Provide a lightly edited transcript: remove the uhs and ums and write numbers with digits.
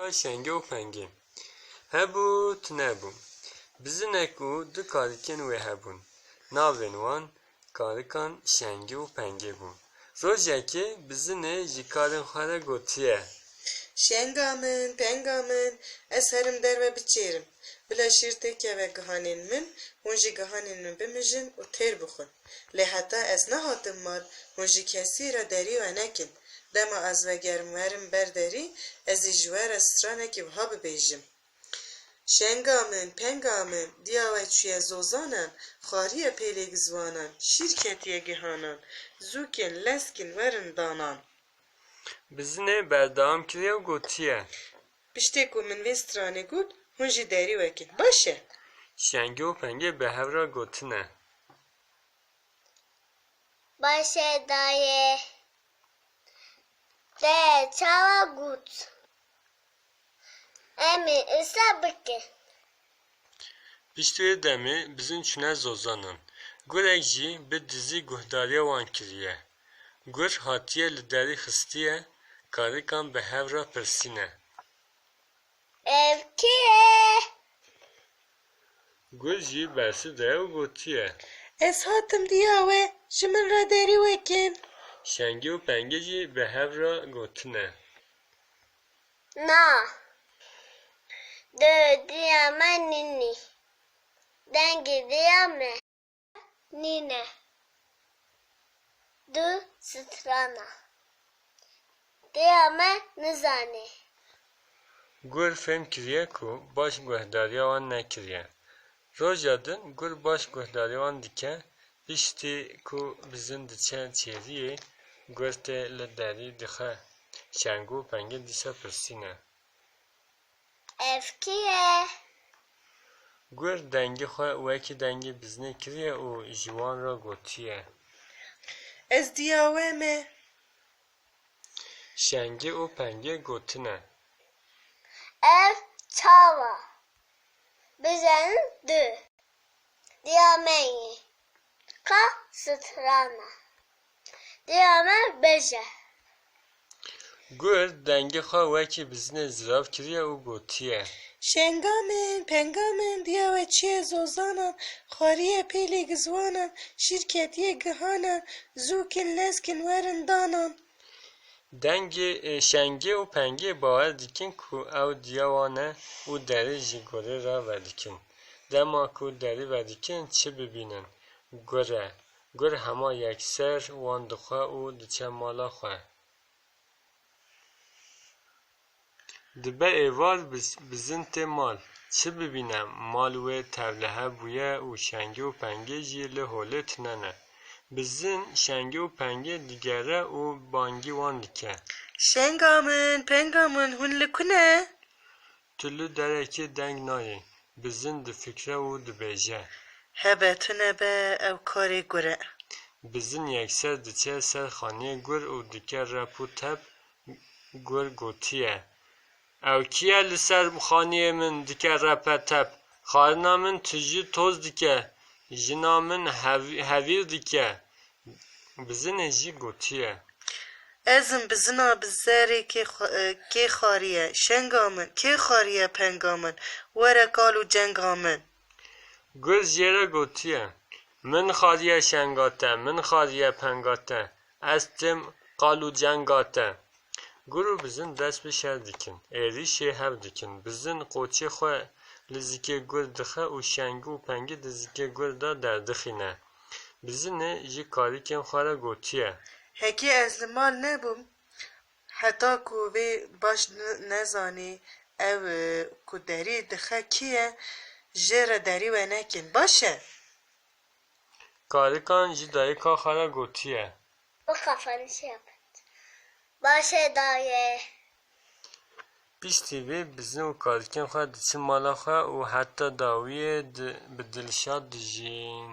شنگه و پنگه هبو تنبو بزنکو دو کارکن و هبون ناوین وان کارکان شنگه و پنگه بون روژه که بزنه جکارن خواره گوتیه شنگامن پنگامن از هرم در و بچیرم بلا شیرته که و گهانین من هنجی گهانین من بمجن و تیر بخون لحتا از نهاتم مال هنجی کسی را داری و نکن دما از و گرمورم برداری از جوار استرانه که بها ببیجم شنگامن پنگامن دیاوه چوی زوزانن خاریه پیلیگ زوانن شیرکتیه گهانن زوکن لسکن ورن دانان بزنه بردام کریه و گوتیه پشتی که من وی استرانه گود هنجی داری وکن باشه شنگه و پنگه به هورا گوتنه باشه دایه ده çava gut. Emi ısa bıkkı. Piştüye demi bizim çüne zozanın. Gurek jî bi dizî guhdariya wan kiriye. Gur hatiye li derî xistiye, karikan bi hevra pirsîne. Ev kiye? Gur jî bersi de û gotiye. Ez hatim diyawe ji min re derî wekin. Şengê û pengê jî bi hevra gotine. Na. De diyame nini. Dengi diyame nine. Du strana. Diyame nizane. Gur fêm kiriye ku baş guhdariya wan nekiriye. Roja din gur baş guhdariya wan dike, piştî ku bizim diçe çêriyê, gur tê li derî dixe. Şengê û pengê dîsa pirsîne. Ev kiye? Gur dengê xwe wekî dengê bizinê kiriye û ji wan re gotiye. Ez diyawe me. Şengê û pengê gotine. Ev çava. Bizen du. Diyameyi. Ka strana. Diyame beje. Gur dengê xwe wekî bizinê zirav kiriye û gotiye. Şengamen pengamen diyawe çiye zozanan xariye pêlêg zwanan şîrketiye gihanan zûkin leskin werin danan Dengê şengê û pengê bawer dikin ku ew diya wan e û derî ji gorê re vedikin. Dema ku derî vedikin çi bibînin? Gur e. Gur hema yekser wan dixwe û diçe mala xwe. Dibe êvar bizin tê mal. Çi bibîne? Mal wê tevlihe bûye û şengê û pengê jî li holê tinene. Bizin şengê û pengê digere û bangî wan dike. Şengamen pengamen hûn li ku ne? Tu li derekê deng nayê. Bizin difikre û dibêje. Hebe tu nebe ew karê gur e. Bizin yekser diçe ser xaneyê gur û dike rep û tep. Gur gotiye. Ew kiye li ser xaneyê min dike repe tep? Xarina min tijî toz dike. Jina min hevîr dike. Bizinê jî gotiye. Ezim bizina bi zerê kê xariye şengamen kê xariye pengamen were kal û cengamen Gur jê re gotiye. Min xariye şenga te, min xariye penga te. Ez tim qal û cenga te. Gur û bizin dest bi şer dikin. Êrişê hev dikin. Bizin qoçê xwe li zikê gur dixe û şengî û pengî di zikê gur da derdixîne. Bizinê jî karîkên xwe re gotiye. Hekî ez li mal nebûm heta ku vê baş nezanî ew ku derî dixe kî ye jê re derî we nekin baş e Karikan jî dayîka xwe re gotiye. Bu kafanı şey yapın. Başı dayı. Piştî vê bizin û karîkên xwe diçin mala xwe û heta dawiyê bi dilşad dijîn.